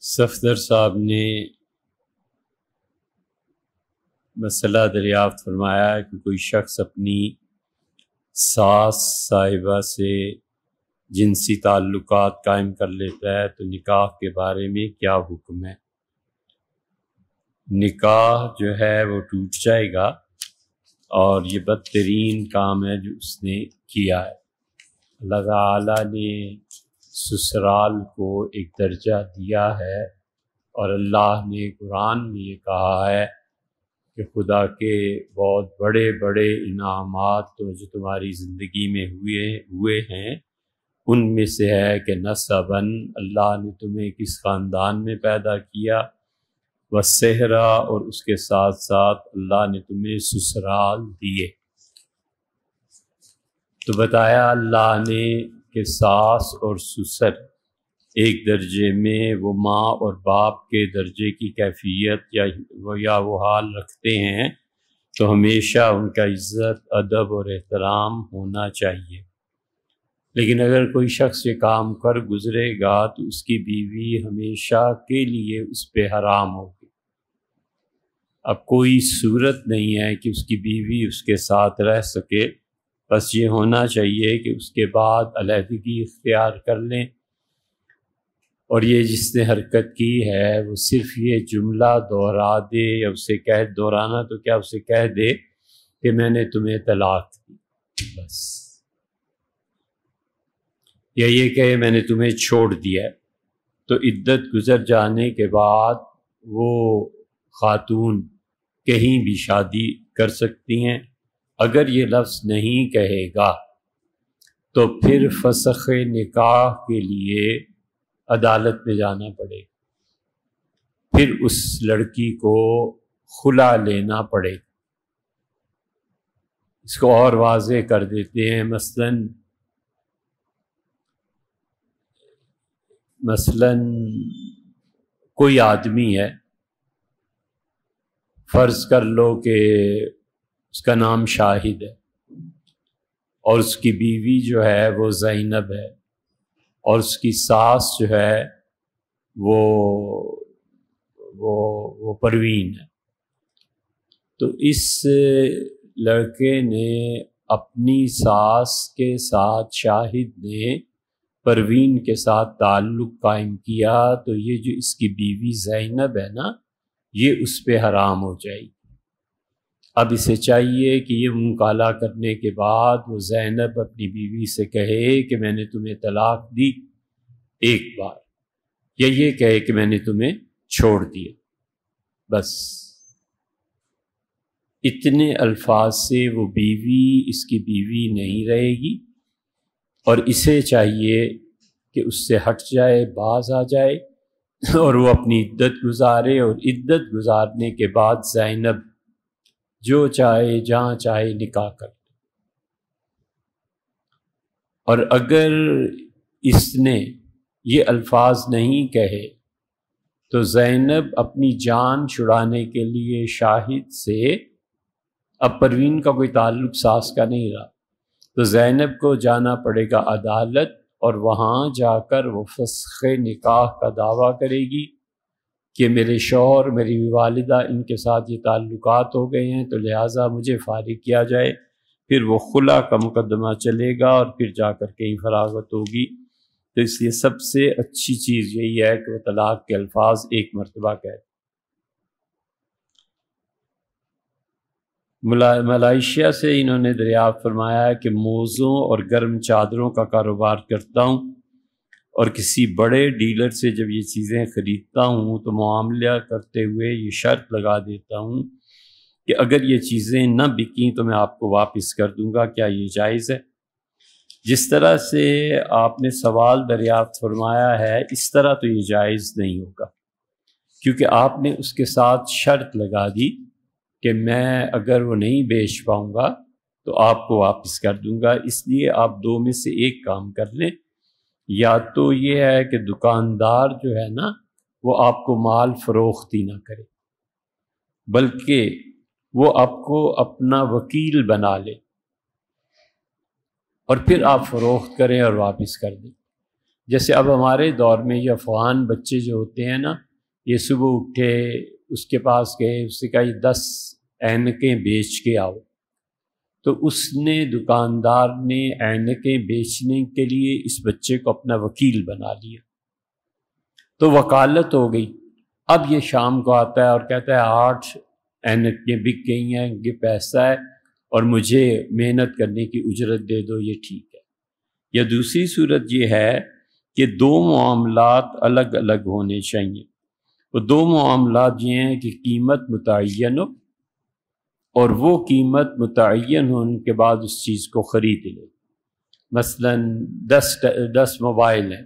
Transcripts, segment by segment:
صفدر صاحب نے مسئلہ دریافت فرمایا کہ کوئی شخص اپنی ساس صاحبہ سے جنسی تعلقات قائم کر لیتا ہے تو نکاح کے بارے میں کیا حکم ہے؟ نکاح جو ہے وہ ٹوٹ جائے گا اور یہ بدترین کام ہے جو اس نے کیا ہے۔ اللہ تعالیٰ نے سسرال کو ایک درجہ دیا ہے اور اللہ نے قرآن میں یہ کہا ہے کہ خدا کے بہت بڑے بڑے انعامات تو جو تمہاری زندگی میں ہوئے ہیں ان میں سے ہے کہ نسباً اللہ نے تمہیں کس خاندان میں پیدا کیا، وصہرا اور اس کے ساتھ ساتھ اللہ نے تمہیں سسرال دیے۔ تو بتایا اللہ نے کہ ساس اور سسر ایک درجے میں وہ ماں اور باپ کے درجے کی کیفیت یا وہ حال رکھتے ہیں، تو ہمیشہ ان کا عزت ادب اور احترام ہونا چاہیے۔ لیکن اگر کوئی شخص یہ کام کر گزرے گا تو اس کی بیوی ہمیشہ کے لیے اس پہ حرام ہوگی۔ اب کوئی صورت نہیں ہے کہ اس کی بیوی اس کے ساتھ رہ سکے، بس یہ ہونا چاہیے کہ اس کے بعد علیحدگی اختیار کر لیں، اور یہ جس نے حرکت کی ہے وہ صرف یہ جملہ دہرا دے یا اسے دہرانا تو کیا اسے کہہ دے کہ میں نے تمہیں طلاق دی، بس، یا یہ کہے میں نے تمہیں چھوڑ دیا ہے، تو عدت گزر جانے کے بعد وہ خاتون کہیں بھی شادی کر سکتی ہیں۔ اگر یہ لفظ نہیں کہے گا تو پھر فسخ نکاح کے لیے عدالت میں جانا پڑے گا، پھر اس لڑکی کو خلا لینا پڑے گا۔ اس کو اور واضح کر دیتے ہیں، مثلاً کوئی آدمی ہے، فرض کر لو کہ اس کا نام شاہد ہے اور اس کی بیوی جو ہے وہ زینب ہے اور اس کی ساس جو ہے وہ پروین ہے، تو اس لڑکے نے اپنی ساس کے ساتھ شاہد نے پروین کے ساتھ تعلق قائم کیا، تو یہ جو اس کی بیوی زینب ہے نا، یہ اس پہ حرام ہو جائے گی۔ اب اسے چاہیے کہ یہ منہ کالا کرنے کے بعد وہ زینب اپنی بیوی سے کہے کہ میں نے تمہیں طلاق دی ایک بار، یا یہ کہے کہ میں نے تمہیں چھوڑ دیا، بس اتنے الفاظ سے وہ بیوی اس کی بیوی نہیں رہے گی، اور اسے چاہیے کہ اس سے ہٹ جائے، باز آ جائے اور وہ اپنی عدت گزارے، اور عدت گزارنے کے بعد زینب جو چاہے جہاں چاہے نکاح کر لے۔ اور اگر اس نے یہ الفاظ نہیں کہے تو زینب اپنی جان چھڑانے کے لیے شاہد سے، اب پروین کا کوئی تعلق ساس کا نہیں رہا، تو زینب کو جانا پڑے گا عدالت، اور وہاں جا کر وہ فسخ نکاح کا دعویٰ کرے گی کہ میرے شوہر، میری والدہ، ان کے ساتھ یہ تعلقات ہو گئے ہیں، تو لہٰذا مجھے فارغ کیا جائے۔ پھر وہ خلا کا مقدمہ چلے گا اور پھر جا کر کہیں فراغت ہوگی۔ تو اس لیے سب سے اچھی چیز یہی ہے کہ وہ طلاق کے الفاظ ایک مرتبہ کہے۔ ملائیشیا سے انہوں نے دریافت فرمایا کہ موزوں اور گرم چادروں کا کاروبار کرتا ہوں، اور کسی بڑے ڈیلر سے جب یہ چیزیں خریدتا ہوں تو معاملہ کرتے ہوئے یہ شرط لگا دیتا ہوں کہ اگر یہ چیزیں نہ بکیں تو میں آپ کو واپس کر دوں گا، کیا یہ جائز ہے؟ جس طرح سے آپ نے سوال دریافت فرمایا ہے اس طرح تو یہ جائز نہیں ہوگا، کیونکہ آپ نے اس کے ساتھ شرط لگا دی کہ میں اگر وہ نہیں بیچ پاؤں گا تو آپ کو واپس کر دوں گا۔ اس لیے آپ دو میں سے ایک کام کر لیں، یا تو یہ ہے کہ دکاندار جو ہے نا وہ آپ کو مال فروخت ہی نہ کرے، بلکہ وہ آپ کو اپنا وکیل بنا لے اور پھر آپ فروخت کریں اور واپس کر دیں۔ جیسے اب ہمارے دور میں یہ افغان بچے جو ہوتے ہیں نا، یہ صبح اٹھے، اس کے پاس گئے، اس سے کہا یہ 10 اینکیں بیچ کے آؤ، تو اس نے دکاندار نے اینکیں بیچنے کے لیے اس بچے کو اپنا وکیل بنا لیا، تو وکالت ہو گئی۔ اب یہ شام کو آتا ہے اور کہتا ہے 8 اینکیں بک گئی ہیں، یہ پیسہ ہے اور مجھے محنت کرنے کی اجرت دے دو، یہ ٹھیک ہے۔ یا دوسری صورت یہ ہے کہ 2 معاملات الگ الگ ہونے چاہیے۔ وہ 2 معاملات یہ ہیں کہ قیمت متعین ہو، اور وہ قیمت متعین ہونے کے بعد اس چیز کو خرید لے۔ مثلا 10 موبائل ہیں،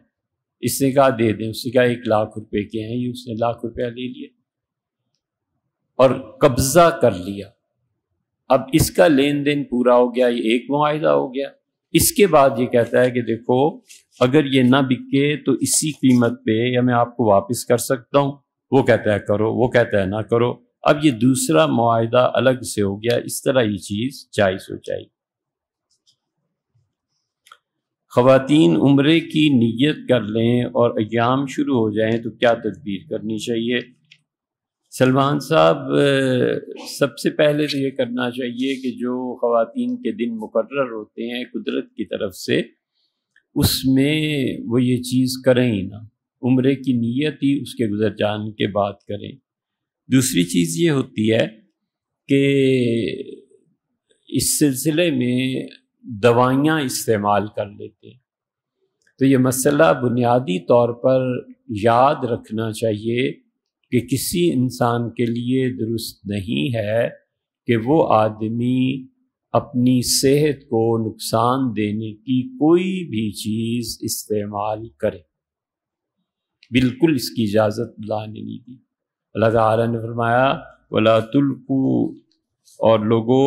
اس نے کہا دے دیں، اس نے کہا 1 لاکھ روپے کے ہیں، یہ اس نے 1 لاکھ روپیہ لے لیا اور قبضہ کر لیا۔ اب اس کا لین دین پورا ہو گیا، یہ ایک معاہدہ ہو گیا۔ اس کے بعد یہ کہتا ہے کہ دیکھو اگر یہ نہ بکے تو اسی قیمت پہ یا میں آپ کو واپس کر سکتا ہوں، وہ کہتا ہے کرو، وہ کہتا ہے نہ کرو۔ اب یہ دوسرا معاہدہ الگ سے ہو گیا، اس طرح یہ چیز جائز ہو جائے گی۔ خواتین عمرے کی نیت کر لیں اور ایام شروع ہو جائیں تو کیا تدبیر کرنی چاہیے؟ سلمان صاحب، سب سے پہلے تو یہ کرنا چاہیے کہ جو خواتین کے دن مقرر ہوتے ہیں قدرت کی طرف سے، اس میں وہ یہ چیز کریں ہی نہ، عمرے کی نیت ہی اس کے گزر جانے کے بعد کریں۔ دوسری چیز یہ ہوتی ہے کہ اس سلسلے میں دوائیاں استعمال کر لیتے ہیں، تو یہ مسئلہ بنیادی طور پر یاد رکھنا چاہیے کہ کسی انسان کے لیے درست نہیں ہے کہ وہ آدمی اپنی صحت کو نقصان دینے کی کوئی بھی چیز استعمال کرے، بالکل اس کی اجازت اللہ نے نہیں دی۔ اللہ تعالیٰ نے فرمایا وَلَا تُلْقُوا، اور لوگوں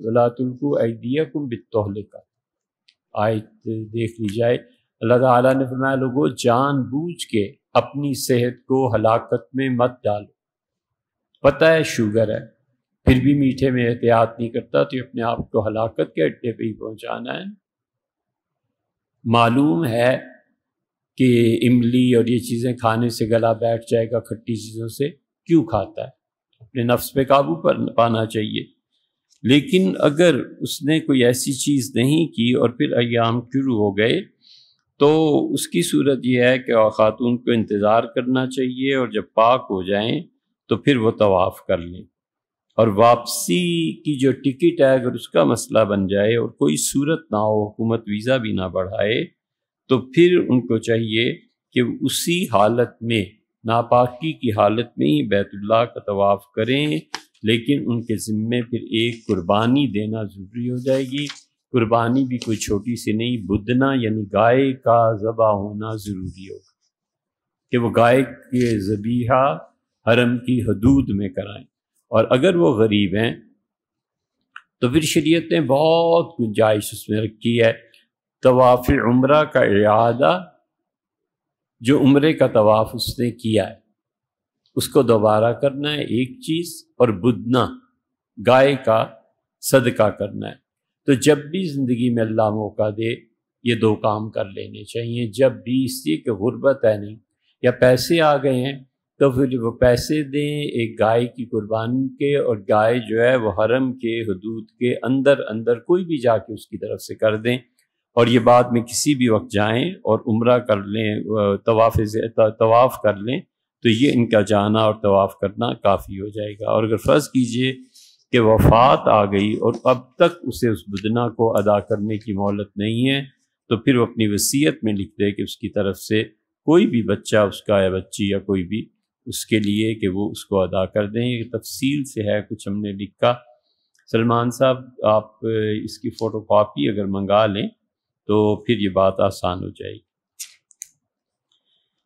وَلَا تُلْقُوا أَيْدِيَكُمْ بِالتَّهْلُكَةِ، آیت دیکھ لی جائے۔ اللہ تعالیٰ نے فرمایا لوگوں جان بوجھ کے اپنی صحت کو ہلاکت میں مت ڈالو، پتہ ہے شوگر ہے پھر بھی میٹھے میں احتیاط نہیں کرتا تو یہ اپنے آپ کو ہلاکت کے اڈے پہ ہی پہنچانا ہے۔ معلوم ہے کہ املی اور یہ چیزیں کھانے سے گلا بیٹھ جائے گا، کھٹی چیزوں سے کیوں کھاتا ہے؟ اپنے نفس پہ قابو پانا چاہیے۔ لیکن اگر اس نے کوئی ایسی چیز نہیں کی اور پھر ایام شروع ہو گئے تو اس کی صورت یہ ہے کہ خاتون کو انتظار کرنا چاہیے، اور جب پاک ہو جائیں تو پھر وہ طواف کر لیں، اور واپسی کی جو ٹکٹ ہے اگر اس کا مسئلہ بن جائے اور کوئی صورت نہ ہو، حکومت ویزا بھی نہ بڑھائے، تو پھر ان کو چاہیے کہ اسی حالت میں، ناپاکی کی حالت میں ہی بیت اللہ کا طواف کریں، لیکن ان کے ذمے پھر ایک قربانی دینا ضروری ہو جائے گی۔ قربانی بھی کوئی چھوٹی سی نہیں، بدنا یعنی گائے کا ذبح ہونا ضروری ہوگا کہ وہ گائے کے ذبیحہ حرم کی حدود میں کرائیں، اور اگر وہ غریب ہیں تو پھر شریعت نے بہت گنجائش اس میں رکھی ہے۔ طواف عمرہ کا اعادہ، جو عمرے کا طواف اس نے کیا ہے اس کو دوبارہ کرنا ہے ایک چیز، اور بدنا گائے کا صدقہ کرنا ہے۔ تو جب بھی زندگی میں اللہ موقع دے یہ 2 کام کر لینے چاہیے، جب بھی، اس لیے کہ غربت ہے نہیں، یا پیسے آ گئے ہیں تو پھر وہ پیسے دیں ایک گائے کی قربانی کے، اور گائے جو ہے وہ حرم کے حدود کے اندر کوئی بھی جا کے اس کی طرف سے کر دیں، اور یہ بعد میں کسی بھی وقت جائیں اور عمرہ کر لیں، طواف کر لیں، تو یہ ان کا جانا اور طواف کرنا کافی ہو جائے گا۔ اور اگر فرض کیجئے کہ وفات آ گئی اور اب تک اسے اس بدنہ کو ادا کرنے کی مہلت نہیں ہے، تو پھر وہ اپنی وصیت میں لکھ دے کہ اس کی طرف سے کوئی بھی بچہ اس کا یا بچی یا کوئی بھی اس کے لیے کہ وہ اس کو ادا کر دیں۔ یہ تفصیل سے ہے، کچھ ہم نے لکھا۔ سلمان صاحب آپ اس کی فوٹو کاپی اگر منگا لیں تو پھر یہ بات آسان ہو جائے گی۔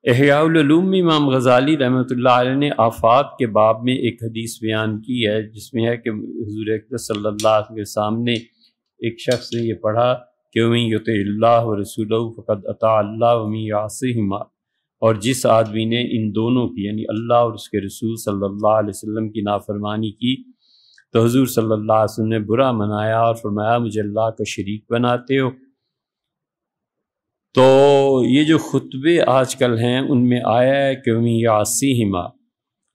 احیاء العلوم میں امام غزالی رحمۃ اللہ علیہ نے آفات کے باب میں ایک حدیث بیان کی ہے، جس میں ہے کہ حضور اکرم صلی اللہ علیہ وسلم کے سامنے ایک شخص نے یہ پڑھا کہ وَمَن یُطِعِ اللَّهَ وَرَسُولَهُ فَقَدْ أَطَاعَ اللَّهَ وَمَن یعصِهُمَا، اور جس آدمی نے ان دونوں کی یعنی اللہ اور اس کے رسول صلی اللہ علیہ وسلم کی نافرمانی کی تو حضور صلی اللہ علیہ وسلم نے برا منایا اور فرمایا مجھے اللہ کا شریک بناتے ہو۔ تو یہ جو خطبے آج کل ہیں ان میں آیا ہے کہ یعصیہما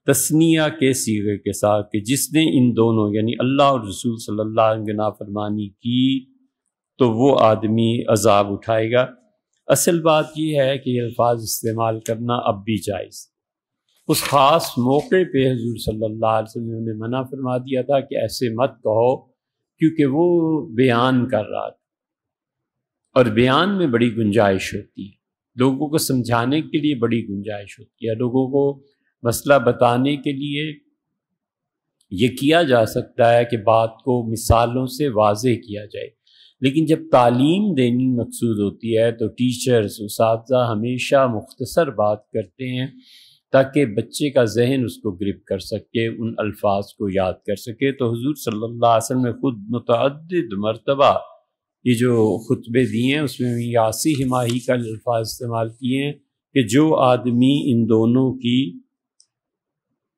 تثنیہ کے صیغے کے ساتھ کہ جس نے ان دونوں یعنی اللہ اور رسول صلی اللہ علیہ وسلم کی نافرمانی کی تو وہ آدمی عذاب اٹھائے گا۔ اصل بات یہ ہے کہ یہ الفاظ استعمال کرنا اب بھی جائز، اس خاص موقع پہ حضور صلی اللہ علیہ وسلم نے منع فرما دیا تھا کہ ایسے مت کہو، کیونکہ وہ بیان کر رہا تھا اور بیان میں بڑی گنجائش ہوتی ہے، لوگوں کو سمجھانے کے لیے بڑی گنجائش ہوتی ہے، لوگوں کو مسئلہ بتانے کے لیے یہ کیا جا سکتا ہے کہ بات کو مثالوں سے واضح کیا جائے، لیکن جب تعلیم دینی مقصود ہوتی ہے تو ٹیچرز اساتذہ ہمیشہ مختصر بات کرتے ہیں تاکہ بچے کا ذہن اس کو گرپ کر سکے، ان الفاظ کو یاد کر سکے۔ تو حضور صلی اللہ علیہ وسلم نے خود متعدد مرتبہ یہ جو خطبے دیے ہیں اس میں یعصیہما ہی کا الفاظ استعمال کیے ہیں کہ جو آدمی ان دونوں کی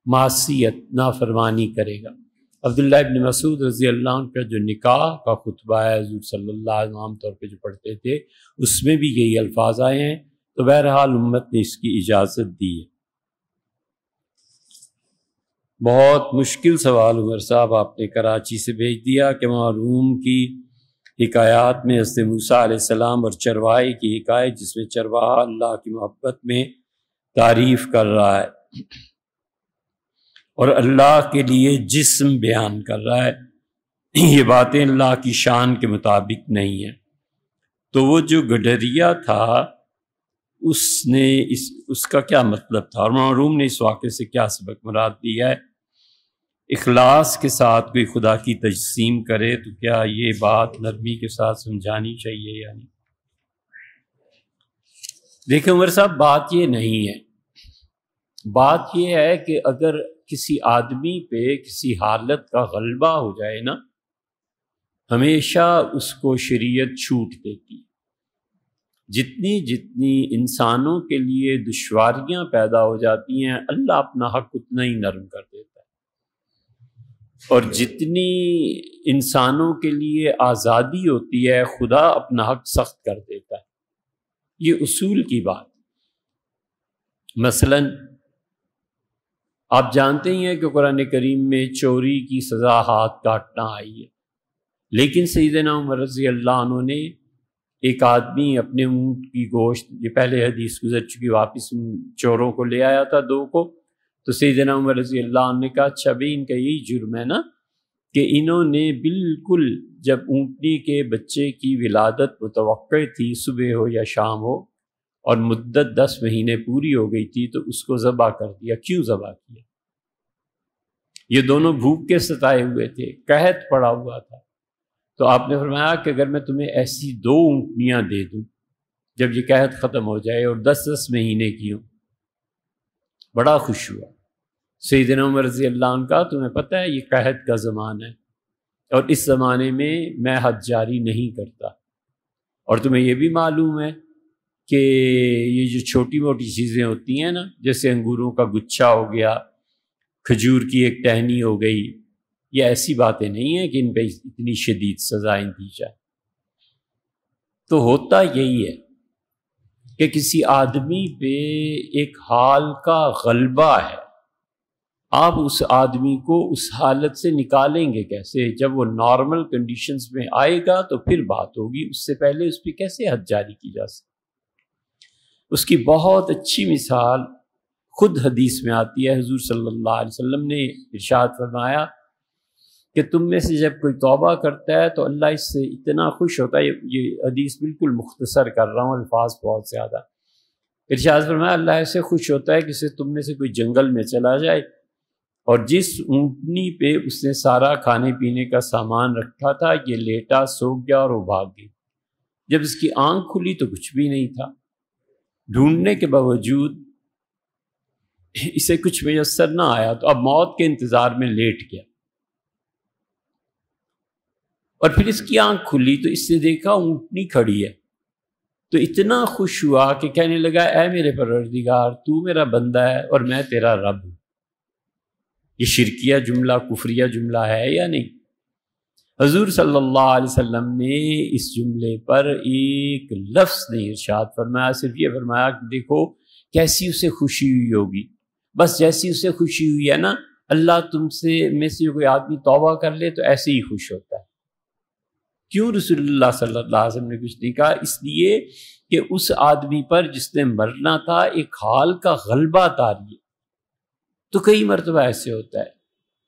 معصیت نافرمانی کرے گا۔ عبداللہ ابن مسعود رضی اللہ عنہ کا جو نکاح کا خطبہ ہے حضور صلی اللہ علیہ وسلم عام طور پہ جو پڑھتے تھے اس میں بھی یہی الفاظ آئے ہیں، تو بہرحال امت نے اس کی اجازت دی ہے۔ بہت مشکل سوال عمر صاحب آپ نے کراچی سے بھیج دیا کہ وہاں روم کی حکایات میں حضرت موسیٰ علیہ السلام اور چرواہے کی حکایت جس میں چرواہا اللہ کی محبت میں تعریف کر رہا ہے اور اللہ کے لیے جسم بیان کر رہا ہے، یہ باتیں اللہ کی شان کے مطابق نہیں ہیں۔ تو وہ جو گڈریا تھا اس کا کیا مطلب تھا اور معروم نے اس واقعے سے کیا سبق مراد دیا ہے؟ اخلاص کے ساتھ کوئی خدا کی تجسیم کرے تو کیا یہ بات نرمی کے ساتھ سمجھانی چاہیے یا نہیں؟ دیکھیں عمر صاحب، بات یہ نہیں ہے، بات یہ ہے کہ اگر کسی آدمی پہ کسی حالت کا غلبہ ہو جائے نا، ہمیشہ اس کو شریعت چھوٹ دیتی ہے۔ جتنی انسانوں کے لیے دشواریاں پیدا ہو جاتی ہیں اللہ اپنا حق اتنا ہی نرم کر دیتا ہے، اور جتنی انسانوں کے لیے آزادی ہوتی ہے خدا اپنا حق سخت کر دیتا ہے۔ یہ اصول کی بات۔ مثلاً آپ جانتے ہی ہیں کہ قرآن کریم میں چوری کی سزا ہاتھ کاٹنا آئی ہے، لیکن سیدنا عمر رضی اللہ عنہ نے ایک آدمی اپنے اونٹ کی گوشت، یہ پہلے حدیث گزر چکی، واپس چوروں کو لے آیا تھا دو کو، تو سیدنا عمر رضی اللہ عنہ نے کہا اچھا بھائی ان کا یہی جرم ہے نا کہ انہوں نے بالکل جب اونٹنی کے بچے کی ولادت متوقع تھی صبح ہو یا شام ہو اور مدت 10 مہینے پوری ہو گئی تھی تو اس کو ذبح کر دیا۔ کیوں ذبح کیا؟ یہ دونوں بھوک کے ستائے ہوئے تھے، قحط پڑا ہوا تھا، تو آپ نے فرمایا کہ اگر میں تمہیں ایسی 2 اونٹنیاں دے دوں جب یہ قحط ختم ہو جائے اور 10 مہینے کی ہوں، بڑا خوش ہوا۔ سیدنا عمر رضی اللہ عنہ کا تمہیں پتہ ہے یہ قحط کا زمانہ ہے اور اس زمانے میں حج جاری نہیں کرتا، اور تمہیں یہ بھی معلوم ہے کہ یہ جو چھوٹی موٹی چیزیں ہوتی ہیں نا، جیسے انگوروں کا گچھا ہو گیا، کھجور کی ایک ٹہنی ہو گئی، یہ ایسی باتیں نہیں ہیں کہ ان پہ اتنی شدید سزائیں دی جائیں۔ تو ہوتا یہی ہے کہ کسی آدمی پہ ایک حال کا غلبہ ہے، آپ اس آدمی کو اس حالت سے نکالیں گے کیسے؟ جب وہ نارمل کنڈیشنز میں آئے گا تو پھر بات ہوگی، اس سے پہلے اس پہ کیسے حد جاری کی جا سکتی؟ اس کی بہت اچھی مثال خود حدیث میں آتی ہے۔ حضور صلی اللہ علیہ وسلم نے ارشاد فرمایا کہ تم میں سے جب کوئی توبہ کرتا ہے تو اللہ اس سے اتنا خوش ہوتا ہے، یہ حدیث بالکل مختصر کر رہا ہوں، الفاظ بہت زیادہ، ارشاد فرمایا اللہ ایسے خوش ہوتا ہے کہ اسے تم میں سے کوئی جنگل میں چلا جائے اور جس اونٹنی پہ اس نے سارا کھانے پینے کا سامان رکھا تھا یہ لیٹا، سو گیا اور وہ بھاگ گئی۔ جب اس کی آنکھ کھلی تو کچھ بھی نہیں تھا، ڈھونڈنے کے باوجود اسے کچھ میسر نہ آیا، تو اب موت کے انتظار میں لیٹ گیا، اور پھر اس کی آنکھ کھلی تو اس نے دیکھا اونٹنی کھڑی ہے، تو اتنا خوش ہوا کہ کہنے لگا اے میرے پروردگار تو میرا بندہ ہے اور میں تیرا رب ہوں۔ یہ شرکیہ جملہ، کفریہ جملہ ہے یا نہیں؟ حضور صلی اللہ علیہ وسلم نے اس جملے پر ایک لفظ نہیں ارشاد فرمایا، صرف یہ فرمایا کہ دیکھو کیسی اسے خوشی ہوئی ہوگی، بس جیسی اسے خوشی ہوئی ہے نا، اللہ تم سے میں سے کوئی آدمی توبہ کر لے تو ایسے ہی خوش ہوتا ہے۔ کیوں رسول اللہ صلی اللہ علیہ وسلم نے کچھ نہیں کہا؟ اس لیے کہ اس آدمی پر جس نے مرنا تھا ایک حال کا غلبہ طاری ہے۔ تو کئی مرتبہ ایسے ہوتا ہے،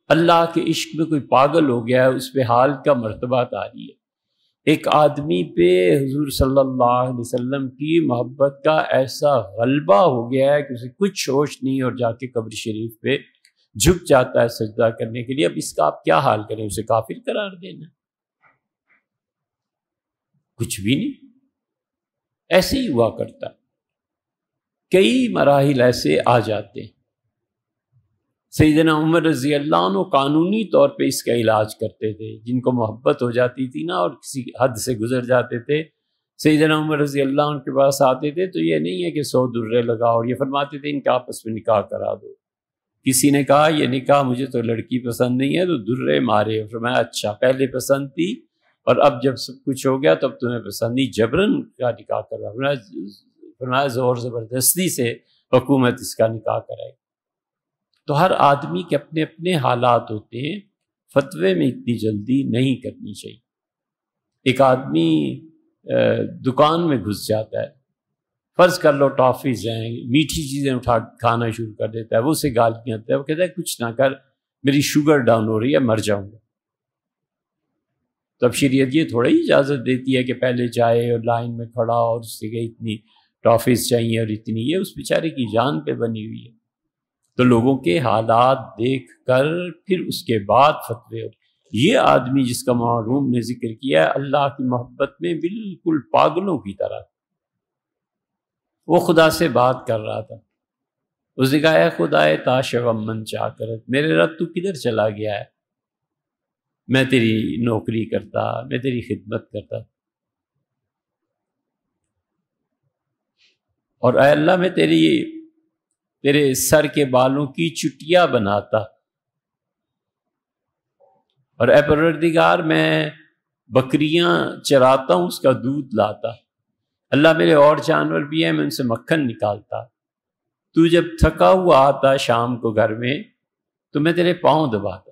اللہ کے عشق میں کوئی پاگل ہو گیا ہے، اس پہ حال کا مرتبہ طاری ہے۔ ایک آدمی پہ حضور صلی اللہ علیہ وسلم کی محبت کا ایسا غلبہ ہو گیا ہے کہ اسے کچھ ہوش نہیں، اور جا کے قبر شریف پہ جھک جاتا ہے سجدہ کرنے کے لیے۔ اب اس کا آپ کیا حال کریں؟ اسے کافر قرار دینا؟ کچھ بھی نہیں، ایسے ہی ہوا کرتا۔ کئی مراحل ایسے آ جاتے ہیں۔ سیدنا عمر رضی اللہ عنہ قانونی طور پہ اس کا علاج کرتے تھے، جن کو محبت ہو جاتی تھی نا اور کسی حد سے گزر جاتے تھے، سیدنا عمر رضی اللہ عنہ کے پاس آتے تھے تو یہ نہیں ہے کہ 100 درے لگاؤ، اور یہ فرماتے تھے ان کا آپس میں نکاح کرا دو۔ کسی نے کہا یہ نکاح مجھے تو لڑکی پسند نہیں ہے، تو درے مارے، فرمایا اچھا پہلے پسند تھی اور اب جب سب کچھ ہو گیا تب تمہیں پسند نہیں، جبرن کا نکاح کرا۔ فرمایا زور زبردستی سے حکومت اس کا نکاح کرائے۔ تو ہر آدمی کے اپنے اپنے حالات ہوتے ہیں، فتوے میں اتنی جلدی نہیں کرنی چاہیے۔ ایک آدمی دکان میں گھس جاتا ہے، فرض کر لو ٹافیز ہیں، میٹھی چیزیں اٹھا کھانا شروع کر دیتا ہے، وہ اسے گالیاں دیتا ہے، وہ کہتا ہے کچھ نہ کر، میری شوگر ڈاؤن ہو رہی ہے، مر جاؤں گا۔ تو اب شریعت یہ تھوڑا ہی اجازت دیتی ہے کہ پہلے جائے اور لائن میں کھڑا اور اس سے کہ اتنی ٹافیز چاہیے اور اتنی، یہ اس بیچارے کی جان پہ بنی ہوئی ہے۔ تو لوگوں کے حالات دیکھ کر پھر اس کے بعد فتوے ہو۔ یہ آدمی جس کا معروم نے ذکر کیا ہے، اللہ کی محبت میں بالکل پاگلوں کی طرح، وہ خدا سے بات کر رہا تھا، اس نے کہا اے خدائے تاش من چاکرت، میرے رب تو کدھر چلا گیا ہے؟ میں تیری نوکری کرتا، میں تیری خدمت کرتا، اور اے اللہ میں تیرے سر کے بالوں کی چٹیاں بناتا، اور اے پروردگار میں بکریاں چراتا ہوں، اس کا دودھ لاتا، اللہ میرے اور جانور بھی ہیں، میں ان سے مکھن نکالتا، تو جب تھکا ہوا آتا شام کو گھر میں تو میں تیرے پاؤں دباتا،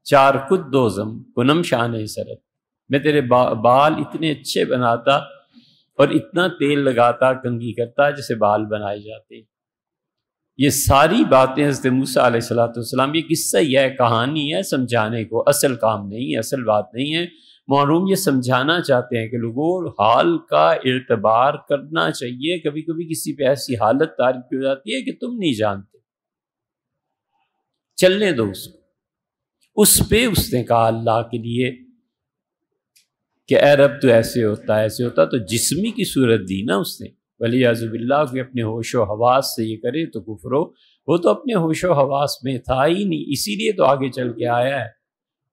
چار کد دوزم کنم شان سرت، میں تیرے بال اتنے اچھے بناتا اور اتنا تیل لگاتا، کنگھی کرتا جیسے بال بنائے جاتے۔ یہ ساری باتیں حضرت موسیٰ علیہ السلام، یہ قصہ ہی ہے، کہانی ہے سمجھانے کو، اصل کام نہیں ہے، اصل بات نہیں ہے۔ معروم یہ سمجھانا چاہتے ہیں کہ لوگوں حال کا اعتبار کرنا چاہیے۔ کبھی کبھی کسی پہ ایسی حالت طاری ہو جاتی ہے کہ تم نہیں جانتے، چلنے دو اس کو۔ اس پہ اس نے کہا اللہ کے لیے کہ اے رب تو ایسے ہوتا ہے، ایسے ہوتا، تو جسمی کی صورت دی نا اس نے۔ ولیعوذ باللہ کوئی اپنے ہوش و حواس سے یہ کرے تو کفر ہو، وہ تو اپنے ہوش و حواس میں تھا ہی نہیں، اسی لیے تو آگے چل کے آیا ہے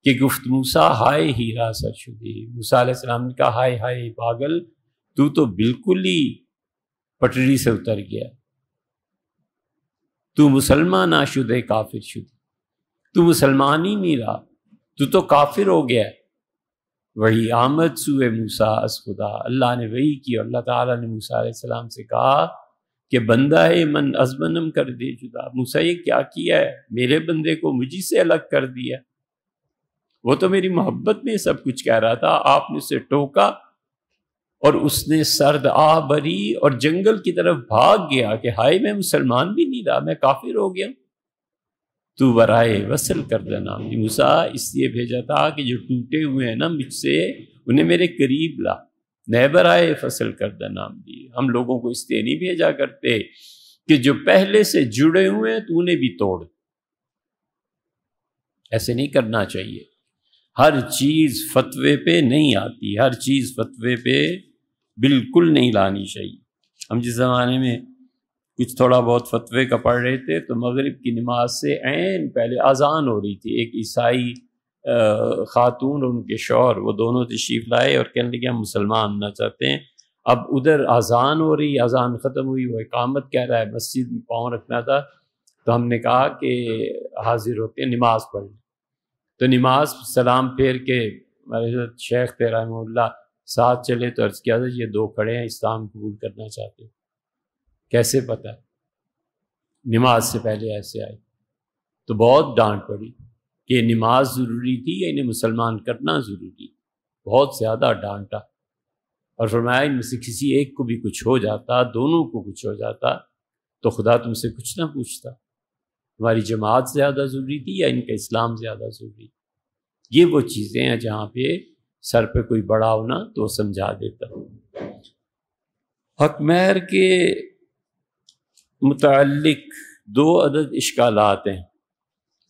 کہ گفت موسیٰ ہائے ہیرا سر شدی، موسیٰ علیہ السلام نے کہا ہائے ہائے پاگل، تو بالکل ہی پٹری سے اتر گیا، تو مسلمان ناشدے کافر شدی، تو مسلمان ہی نہیں رہا، تو کافر ہو گیا۔ وہی آمد سوئے موسیٰ از خدا، اللہ نے وہی کی اور اللہ تعالیٰ نے موسیٰ علیہ السلام سے کہا کہ بندہ ہے من از منم کر دے جدا، موسیٰ یہ کیا کیا ہے؟ میرے بندے کو مجھی سے الگ کر دیا، وہ تو میری محبت میں سب کچھ کہہ رہا تھا، آپ نے اسے ٹوکا اور اس نے سرد آہ بری اور جنگل کی طرف بھاگ گیا کہ ہائے میں مسلمان بھی نہیں رہا، میں کافر ہو گیا۔ تو برائے وصل کر دینا، موسیٰ اس لیے بھیجا تھا کہ جو ٹوٹے ہوئے ہیں نا مجھ سے، انہیں میرے قریب لا، نئے برائے فصل کر دینا دی۔ ہم لوگوں کو اس لیے نہیں بھیجا کرتے کہ جو پہلے سے جڑے ہوئے ہیں تو انہیں بھی توڑ، ایسے نہیں کرنا چاہیے۔ ہر چیز فتوے پہ نہیں آتی، ہر چیز فتوے پہ بالکل نہیں لانی چاہیے۔ ہم جس زمانے میں کچھ تھوڑا بہت فتوے کا پڑھ رہے تھے تو مغرب کی نماز سے عین پہلے اذان ہو رہی تھی، ایک عیسائی خاتون اور ان کے شوہر وہ دونوں تشریف لائے اور کہنے لگے ہم مسلمان ہونا چاہتے ہیں۔ اب ادھر اذان ہو رہی، اذان ختم ہوئی، وہ اقامت کہہ رہا ہے، مسجد میں پاؤں رکھنا تھا، تو ہم نے کہا کہ حاضر ہوتے ہیں نماز پڑھ لیں۔ تو نماز سلام پھیر کے ہمارے حضرت شیخ تھے رحمہ اللہ ساتھ چلے تو عرض کیا تھا یہ دو کھڑے ہیں اسلام قبول کرنا چاہتے ہیں، کیسے پتہ؟ نماز سے پہلے ایسے آئے تو بہت ڈانٹ پڑی کہ نماز ضروری تھی یا انہیں مسلمان کرنا ضروری، بہت زیادہ ڈانٹا، اور فرمایا ان میں سے کسی ایک کو بھی کچھ ہو جاتا، دونوں کو کچھ ہو جاتا تو خدا تم سے کچھ نہ پوچھتا، ہماری جماعت زیادہ ضروری تھی یا ان کا اسلام زیادہ ضروری؟ یہ وہ چیزیں ہیں جہاں پہ سر پہ کوئی بڑا ہونا تو سمجھا دیتا۔ حق مہر کے متعلق دو عدد اشکالات ہیں۔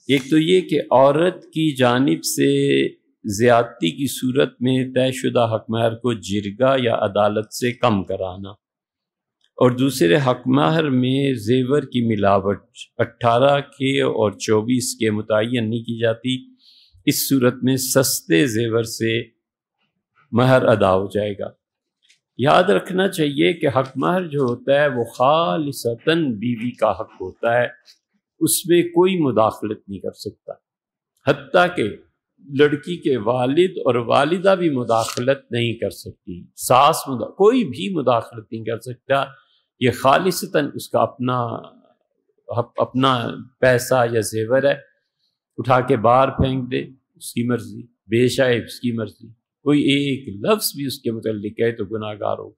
ایک تو یہ کہ عورت کی جانب سے زیادتی کی صورت میں طے شدہ حق مہر کو جرگہ یا عدالت سے کم کرانا، اور دوسرے حق مہر میں زیور کی ملاوٹ 18 کے اور 24 کے متعین نہیں کی جاتی، اس صورت میں سستے زیور سے مہر ادا ہو جائے گا۔ یاد رکھنا چاہیے کہ حق مہر جو ہوتا ہے وہ خالصتاً بیوی کا حق ہوتا ہے، اس میں کوئی مداخلت نہیں کر سکتا، حتیٰ کہ لڑکی کے والد اور والدہ بھی مداخلت نہیں کر سکتی، ساس کوئی بھی مداخلت نہیں کر سکتا، یہ خالصتاً اس کا اپنا پیسہ یا زیور ہے، اٹھا کے باہر پھینک دے اس کی مرضی، بیچ آئے اس کی مرضی، کوئی ایک لفظ بھی اس کے متعلق کہے تو گناہ گار ہو۔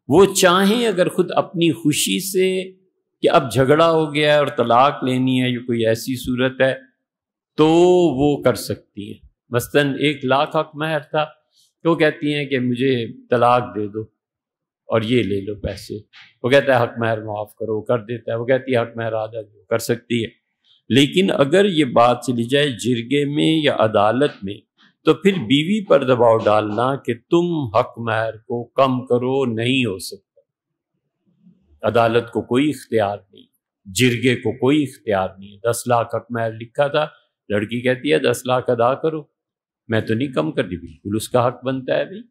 وہ چاہیں اگر خود اپنی خوشی سے کہ اب جھگڑا ہو گیا ہے اور طلاق لینی ہے یا کوئی ایسی صورت ہے تو وہ کر سکتی ہیں۔ مثلاً 1 لاکھ حق مہر تھا تو وہ کہتی ہیں کہ مجھے طلاق دے دو اور یہ لے لو پیسے، وہ کہتا ہے حق مہر معاف کرو، وہ کر دیتا ہے، وہ کہتی ہے حق مہر آدھا دو، کر سکتی ہے۔ لیکن اگر یہ بات چلی جائے جرگے میں یا عدالت میں تو پھر بیوی پر دباؤ ڈالنا کہ تم حق مہر کو کم کرو نہیں ہو سکتا۔ عدالت کو کوئی اختیار نہیں، جرگے کو کوئی اختیار نہیں۔ 10 لاکھ حق مہر لکھا تھا، لڑکی کہتی ہے 10 لاکھ ادا کرو، میں تو نہیں کم کرتی، بالکل اس کا حق بنتا ہے بھائی،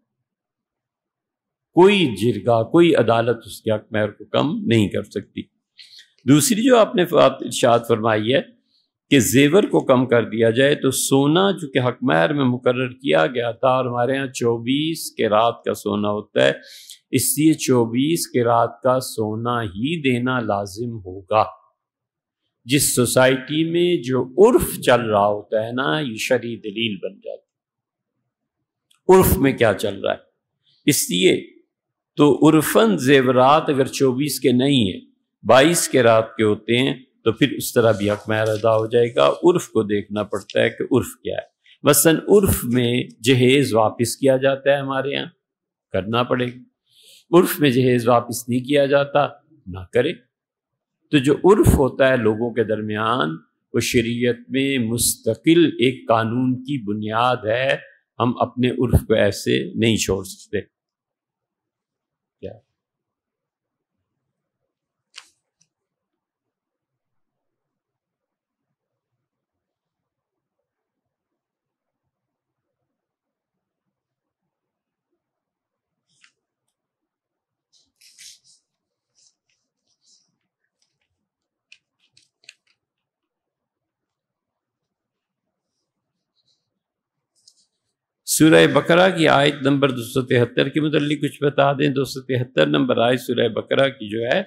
کوئی جرگہ کوئی عدالت اس کے حق مہر کو کم نہیں کر سکتی۔ دوسری جو آپ نے ارشاد فرمائی ہے کہ زیور کو کم کر دیا جائے، تو سونا جو کہ حق مہر میں مقرر کیا گیا تھا، اور ہمارے ہاں 24 کیرات کا سونا ہوتا ہے، اس لیے 24 کیرات کا سونا ہی دینا لازم ہوگا۔ جس سوسائٹی میں جو عرف چل رہا ہوتا ہے نا، یہ شرعی دلیل بن جاتی ہے، عرف میں کیا چل رہا ہے۔ اس لیے تو عرفاً زیورات اگر 24 کے نہیں ہیں، 22 کیرات کے ہوتے ہیں تو پھر اس طرح بھی حق مہر ادا ہو جائے گا۔ عرف کو دیکھنا پڑتا ہے کہ عرف کیا ہے۔ مثلاً عرف میں جہیز واپس کیا جاتا ہے، ہمارے ہاں کرنا پڑے گا، عرف میں جہیز واپس نہیں کیا جاتا نہ کرے۔ تو جو عرف ہوتا ہے لوگوں کے درمیان، وہ شریعت میں مستقل ایک قانون کی بنیاد ہے، ہم اپنے عرف کو ایسے نہیں چھوڑ سکتے۔ کیا سورہ بقرہ کی آیت نمبر 273 کے متعلق کچھ بتا دیں۔ 273 نمبر آیت سورہ بقرہ کی جو ہے،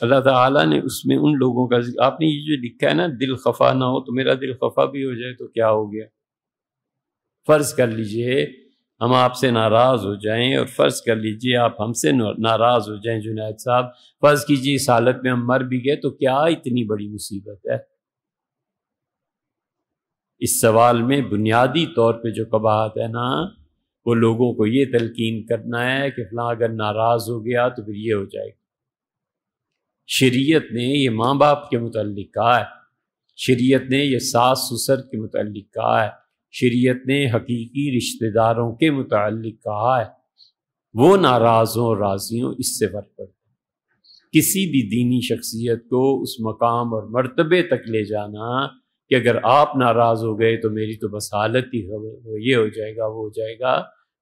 اللہ تعالیٰ نے اس میں ان لوگوں کا ذکر، آپ نے یہ جو لکھا ہے نا دل خفا نہ ہو، تو میرا دل خفا بھی ہو جائے تو کیا ہو گیا؟ فرض کر لیجئے ہم آپ سے ناراض ہو جائیں، اور فرض کر لیجئے آپ ہم سے ناراض ہو جائیں جنید صاحب، فرض کیجئے اس حالت میں ہم مر بھی گئے تو کیا اتنی بڑی مصیبت ہے؟ اس سوال میں بنیادی طور پہ جو قباحت ہے نا، وہ لوگوں کو یہ تلقین کرنا ہے کہ فلاں اگر ناراض ہو گیا تو پھر یہ ہو جائے گا۔ شریعت نے یہ ماں باپ کے متعلق کہا ہے، شریعت نے یہ ساس سسر کے متعلق کہا ہے، شریعت نے حقیقی رشتہ داروں کے متعلق کہا ہے، وہ ناراض ہوں راضی ہوں اس سے فرق پڑتا ہے۔ کسی بھی دینی شخصیت کو اس مقام اور مرتبے تک لے جانا کہ اگر آپ ناراض ہو گئے تو میری تو بس حالت ہی یہ ہو جائے گا، وہ ہو جائے گا،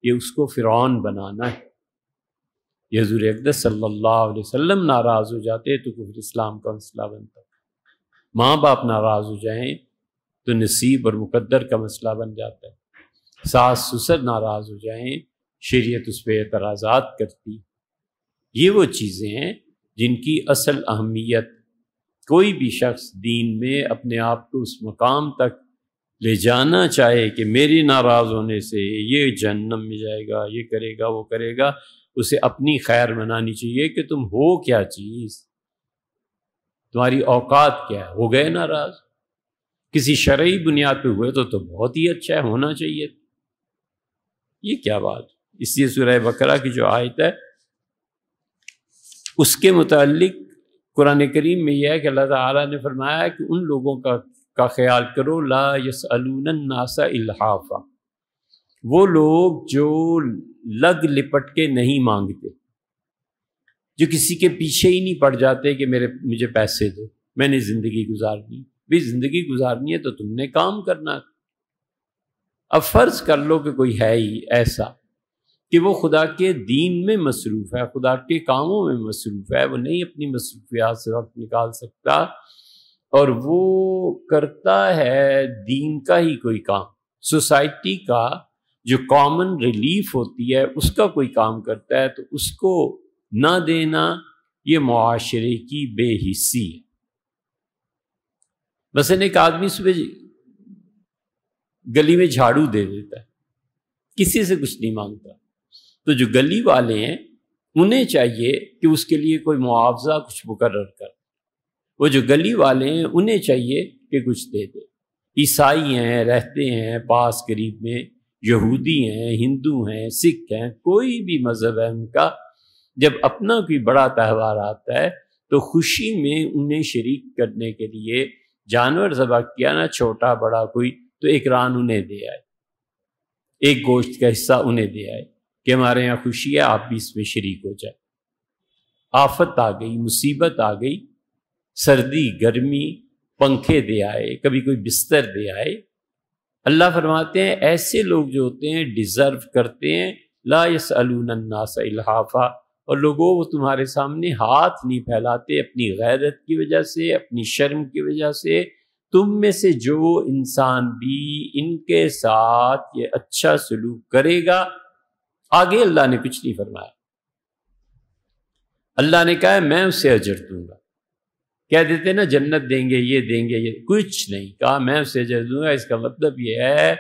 یہ اس کو فرعون بنانا ہے۔ یہ حضور اقدس صلی اللہ علیہ وسلم ناراض ہو جاتے تو کفر اسلام کا مسئلہ بنتا۔ ماں باپ ناراض ہو جائیں تو نصیب اور مقدر کا مسئلہ بن جاتا ہے۔ ساس سسر ناراض ہو جائیں، شریعت اس پہ اعتراضات کرتی۔ یہ وہ چیزیں ہیں جن کی اصل اہمیت کوئی بھی شخص دین میں اپنے آپ کو اس مقام تک لے جانا چاہے کہ میری ناراض ہونے سے یہ جہنم میں جائے گا، یہ کرے گا، وہ کرے گا، اسے اپنی خیر منانی چاہیے کہ تم ہو کیا چیز، تمہاری اوقات کیا ہے، ہو گئے ناراض، کسی شرعی بنیاد پہ ہوئے تو بہت ہی اچھا ہے، ہونا چاہیے۔ یہ کیا بات؟ اس لیے سورہ بقرہ کی جو آیت ہے اس کے متعلق قرآن کریم میں یہ ہے کہ اللہ تعالیٰ نے فرمایا کہ ان لوگوں کا خیال کرو، لا یسألون الناس الحافا، وہ لوگ جو لگ لپٹ کے نہیں مانگتے، جو کسی کے پیچھے ہی نہیں پڑ جاتے کہ مجھے پیسے دو، میں نے زندگی گزارنی۔ بھی زندگی گزارنی ہے تو تم نے کام کرنا۔ اب فرض کر لو کہ کوئی ہے ہی ایسا کہ وہ خدا کے دین میں مصروف ہے، خدا کے کاموں میں مصروف ہے، وہ نہیں اپنی مصروفیات سے وقت نکال سکتا، اور وہ کرتا ہے دین کا ہی کوئی کام، سوسائٹی کا جو کامن ریلیف ہوتی ہے اس کا کوئی کام کرتا ہے، تو اس کو نہ دینا یہ معاشرے کی بے حسی ہے۔ مثلاً ایک آدمی صبح گلی میں جھاڑو دے دیتا ہے، کسی سے کچھ نہیں مانگتا، تو جو گلی والے ہیں انہیں چاہیے کہ اس کے لیے کوئی معاوضہ کچھ مقرر کر، وہ جو گلی والے ہیں انہیں چاہیے کہ کچھ دے دے۔ عیسائی ہیں، رہتے ہیں پاس قریب میں، یہودی ہیں، ہندو ہیں، سکھ ہیں، کوئی بھی مذہب ہے ان کا، جب اپنا کوئی بڑا تہوار آتا ہے تو خوشی میں انہیں شریک کرنے کے لیے جانور ذبح کیا نا، چھوٹا بڑا کوئی، تو ایک ران انہیں دے آئے، ایک گوشت کا حصہ انہیں دے آئے کہ ہمارے یہاں خوشی ہے، آپ بھی اس میں شریک ہو جائے۔ آفت آ گئی، مصیبت آ گئی، سردی گرمی، پنکھے دے آئے، کبھی کوئی بستر دے آئے۔ اللہ فرماتے ہیں ایسے لوگ جو ہوتے ہیں ڈیزرو کرتے ہیں، لا یسألون الناس الحافا، اور لوگوں وہ تمہارے سامنے ہاتھ نہیں پھیلاتے اپنی غیرت کی وجہ سے، اپنی شرم کی وجہ سے۔ تم میں سے جو انسان بھی ان کے ساتھ یہ اچھا سلوک کرے گا، آگے اللہ نے کچھ نہیں فرمایا، اللہ نے کہا ہے میں اسے اجر دوں گا۔ کہہ دیتے نا جنت دیں گے، یہ دیں گے، یہ کچھ نہیں کہا، میں اسے اجر دوں گا۔ اس کا مطلب یہ ہے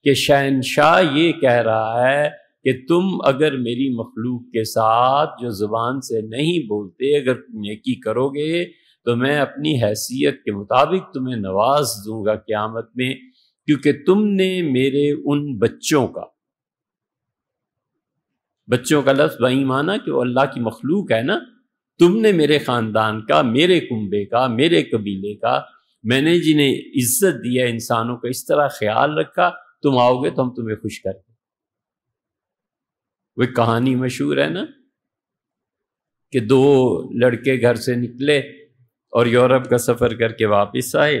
کہ شہنشاہ یہ کہہ رہا ہے کہ تم اگر میری مخلوق کے ساتھ جو زبان سے نہیں بولتے، اگر تم نیکی کرو گے تو میں اپنی حیثیت کے مطابق تمہیں نواز دوں گا قیامت میں، کیونکہ تم نے میرے ان بچوں کا لفظ بھائی مانا کہ وہ اللہ کی مخلوق ہے نا، تم نے میرے خاندان کا، میرے کنبے کا، میرے قبیلے کا، میں نے جنہیں عزت دی ہے انسانوں کا، اس طرح خیال رکھا، تم آؤ گے تو ہم تمہیں خوش کر دیں۔ وہ کہانی مشہور ہے نا کہ دو لڑکے گھر سے نکلے اور یورپ کا سفر کر کے واپس آئے،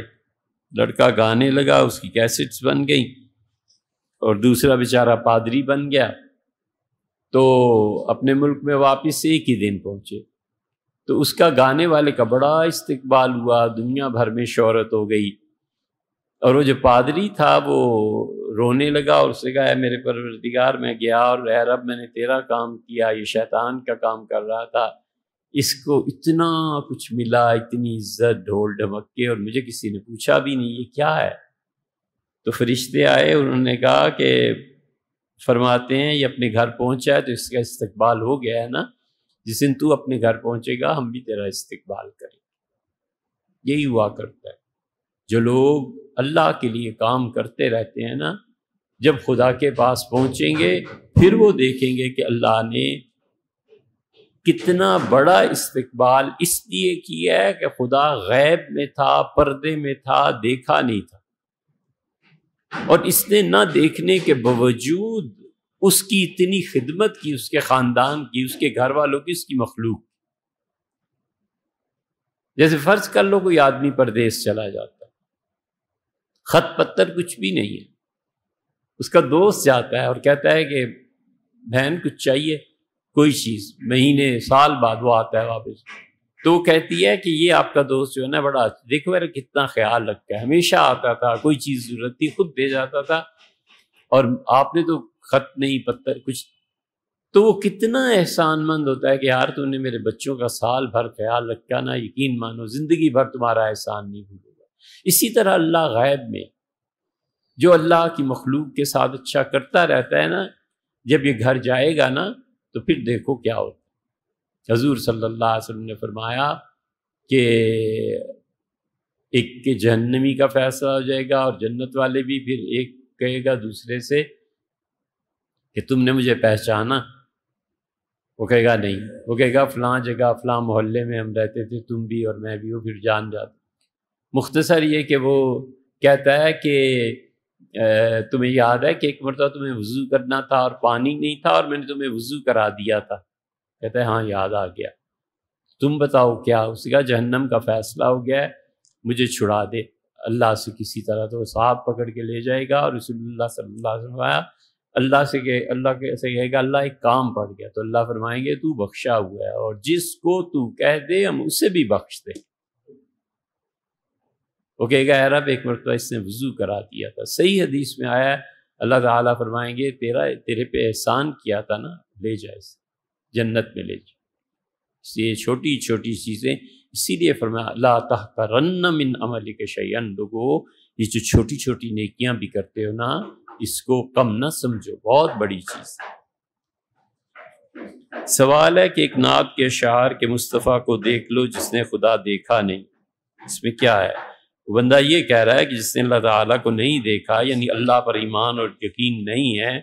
لڑکا گانے لگا، اس کی کیسٹس بن گئیں، اور دوسرا بیچارہ پادری بن گیا، تو اپنے ملک میں واپس ایک ہی دن پہنچے، تو اس کا گانے والے کا بڑا استقبال ہوا، دنیا بھر میں شہرت ہو گئی، اور وہ جو پادری تھا وہ رونے لگا اور اس نے کہا اے میرے پروردگار، میں گیا اور اے رب میں نے تیرا کام کیا، یہ شیطان کا کام کر رہا تھا، اس کو اتنا کچھ ملا، اتنی عزت، ڈھول ڈھمکے، اور مجھے کسی نے پوچھا بھی نہیں یہ کیا ہے۔ تو فرشتے آئے، انہوں نے کہا کہ فرماتے ہیں یہ اپنے گھر پہنچا ہے تو اس کا استقبال ہو گیا ہے نا، جس دن تو اپنے گھر پہنچے گا ہم بھی تیرا استقبال کریں گے۔ یہی ہوا کرتا ہے، جو لوگ اللہ کے لیے کام کرتے رہتے ہیں نا، جب خدا کے پاس پہنچیں گے پھر وہ دیکھیں گے کہ اللہ نے کتنا بڑا استقبال اس لیے کیا ہے کہ خدا غیب میں تھا، پردے میں تھا، دیکھا نہیں تھا، اور اس نے نہ دیکھنے کے باوجود اس کی اتنی خدمت کی، اس کے خاندان کی، اس کے گھر والوں کی، اس کی مخلوق۔ جیسے فرض کر لو کوئی آدمی پردیس چلا جاتا ہے، خط پتر کچھ بھی نہیں ہے، اس کا دوست جاتا ہے اور کہتا ہے کہ بہن کچھ چاہیے، کوئی چیز، مہینے سال بعد وہ آتا ہے واپس، تو وہ کہتی ہے کہ یہ آپ کا دوست جو ہے نا بڑا دیکھو میرا کتنا خیال رکھتا ہے، ہمیشہ آتا تھا، کوئی چیز ضرورت تھی خود دے جاتا تھا، اور آپ نے تو خط نہیں پتر کچھ. تو وہ کتنا احسان مند ہوتا ہے کہ یار تم نے میرے بچوں کا سال بھر خیال رکھا نا، یقین مانو زندگی بھر تمہارا احسان نہیں بھولے گا. اسی طرح اللہ غیب میں جو اللہ کی مخلوق کے ساتھ اچھا کرتا رہتا ہے نا، جب یہ گھر جائے گا نا تو پھر دیکھو کیا ہوتا ہے. حضور صلی اللہ علیہ وسلم نے فرمایا کہ ایک کے جہنمی کا فیصلہ ہو جائے گا اور جنت والے بھی، پھر ایک کہے گا دوسرے سے کہ تم نے مجھے پہچانا، وہ کہے گا نہیں، وہ کہے گا فلاں جگہ فلاں محلے میں ہم رہتے تھے، تم بھی اور میں بھی، وہ پھر جان جاتا. مختصر یہ کہ وہ کہتا ہے کہ تمہیں یاد ہے کہ ایک مرتبہ تمہیں وضو کرنا تھا اور پانی نہیں تھا اور میں نے تمہیں وضو کرا دیا تھا. کہتا ہے ہاں یاد آ گیا. تم بتاؤ کیا؟ اس کا جہنم کا فیصلہ ہو گیا ہے، مجھے چھڑا دے اللہ سے کسی طرح. تو صاحب پکڑ کے لے جائے گا اور رسول اللہ صلی اللہ علیہ وسلم آیا اللہ سے کہے گا اللہ ایک کام پڑ گیا. تو اللہ فرمائیں گے تو بخشا ہوا ہے، اور جس کو تو کہہ دے ہم اسے بھی بخش دیں. وہ کہے گا اے رب ایک مرتبہ اس نے وضو کرا دیا تھا. صحیح حدیث میں آیا ہے اللہ تعالیٰ فرمائیں گے تیرے پہ احسان کیا تھا نا، لے جا اسے جنت میں لے جا. اس لیے چھوٹی چھوٹی چیزیں، اسی لیے فرمایا لا تحقرن من عملک شیئا. لوگوں یہ جو چھوٹی چھوٹی نیکیاں بھی کرتے ہو نا، اس کو کم نہ سمجھو، بہت بڑی چیز. سوال ہے کہ ایک نعت کے اشعار کے مصطفیٰ کو دیکھ لو جس نے خدا دیکھا نہیں، اس میں کیا ہے؟ وہ بندہ یہ کہہ رہا ہے کہ جس نے اللہ تعالیٰ کو نہیں دیکھا، یعنی اللہ پر ایمان اور یقین نہیں ہے،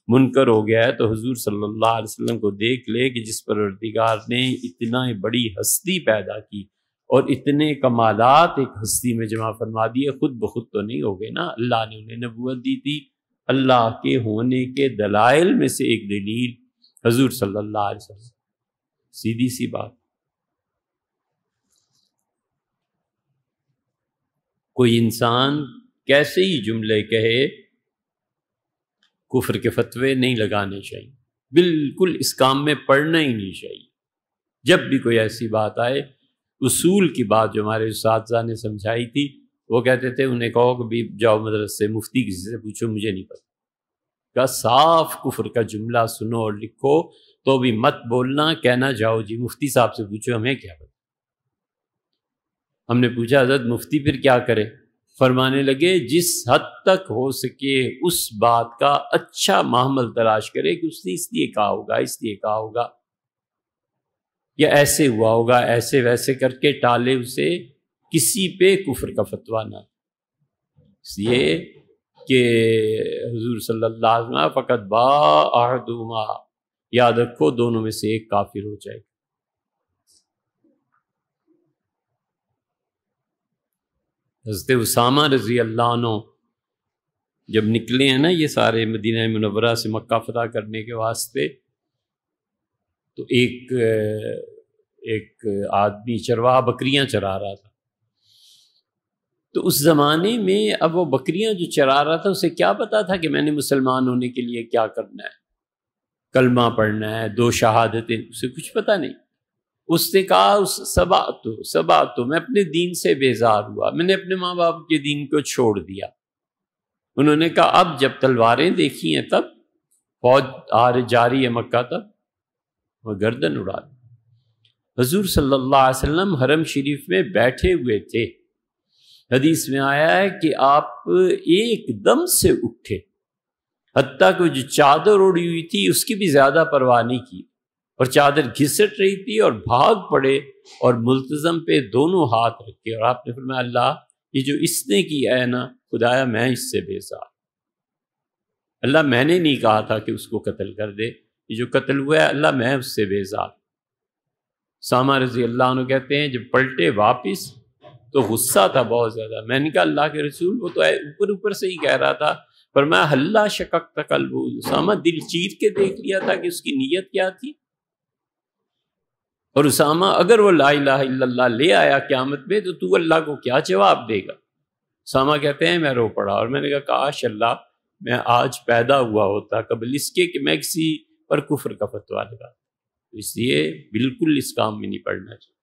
منکر ہو گیا ہے، تو حضور صلی اللہ علیہ وسلم کو دیکھ لے کہ جس پروردگار نے اتنا بڑی ہستی پیدا کی اور اتنے کمالات ایک ہستی میں جمع فرما دیے، خود بخود تو نہیں ہو گئے نا. اللہ نے انہیں نبوت دی تھی. اللہ کے ہونے کے دلائل میں سے ایک دلیل حضور صلی اللہ علیہ وسلم. سیدھی سی بات. کوئی انسان کیسے ہی جملے کہے، کفر کے فتوے نہیں لگانے چاہیے، بالکل اس کام میں پڑھنا ہی نہیں چاہیے. جب بھی کوئی ایسی بات آئے، اصول کی بات جو ہمارے اساتذہ نے سمجھائی تھی، وہ کہتے تھے انہیں کہو کہ بھی جاؤ مدرسے مفتی کسی سے پوچھو، مجھے نہیں پتا. کہ صاف کفر کا جملہ سنو اور لکھو تو بھی مت بولنا، کہنا جاؤ جی مفتی صاحب سے پوچھو، ہمیں کیا پتا. ہم نے پوچھا حضرت مفتی پھر کیا کرے؟ فرمانے لگے جس حد تک ہو سکے اس بات کا اچھا محمل تلاش کرے کہ اس نے اس لیے کہا ہوگا، اس لیے کہا ہوگا، یا ایسے ہوا ہوگا، ایسے ویسے کر کے ٹالے اسے، کسی پہ کفر کا فتویٰ نہ. اس لیے کہ حضور صلی اللہ علیہ وسلم فقط با احدہما، یاد رکھو دونوں میں سے ایک کافر ہو جائے گا. حضرت اسامہ رضی اللہ عنہ جب نکلے ہیں نا یہ سارے مدینہ منورہ سے مکہ فتح کرنے کے واسطے، تو ایک آدمی چرواہا بکریاں چرا رہا تھا. تو اس زمانے میں اب وہ بکریاں جو چرا رہا تھا اسے کیا پتا تھا کہ میں نے مسلمان ہونے کے لیے کیا کرنا ہے، کلمہ پڑھنا ہے، 2 شہادتیں، اسے کچھ پتہ نہیں. اس نے کہا سبعت، میں اپنے دین سے بیزار ہوا، میں نے اپنے ماں باپ کے دین کو چھوڑ دیا. انہوں نے کہا اب جب تلواریں دیکھی ہیں تب، فوج جاری ہے مکہ تب، وہ گردن اڑا دی. حضور صلی اللہ علیہ وسلم حرم شریف میں بیٹھے ہوئے تھے. حدیث میں آیا ہے کہ آپ ایک دم سے اٹھے، حتیٰ کہ جو چادر اڑی ہوئی تھی اس کی بھی زیادہ پرواہ نہیں کی، اور چادر گھسٹ رہی تھی اور بھاگ پڑے اور ملتزم پہ دونوں ہاتھ رکھے، اور آپ نے فرمایا اللہ یہ جو اس نے کیا ہے نا خدایا میں اس سے بیزار. اللہ میں نے نہیں کہا تھا کہ اس کو قتل کر دے، یہ جو قتل ہوا ہے اللہ میں اس سے بیزار. اسامہ رضی اللہ عنہ کہتے ہیں جب پلٹے واپس تو غصہ تھا بہت زیادہ. میں نے کہا اللہ کے رسول وہ تو اوپر سے ہی کہہ رہا تھا، پر میں حلہ شکک قلب، اسامہ دل چیر کے دیکھ لیا تھا کہ اس کی نیت کیا تھی. اور اسامہ اگر وہ لا الہ الا اللہ لے آیا قیامت میں تو اللہ کو کیا جواب دے گا؟ اسامہ کہتے ہیں میں رو پڑا اور میں نے کہا کاش اللہ میں آج پیدا ہوا ہوتا قبل اس کے کہ میں کسی پر کفر کا فتویٰ لگا. اس لیے بالکل اس کام میں نہیں پڑنا چاہیے.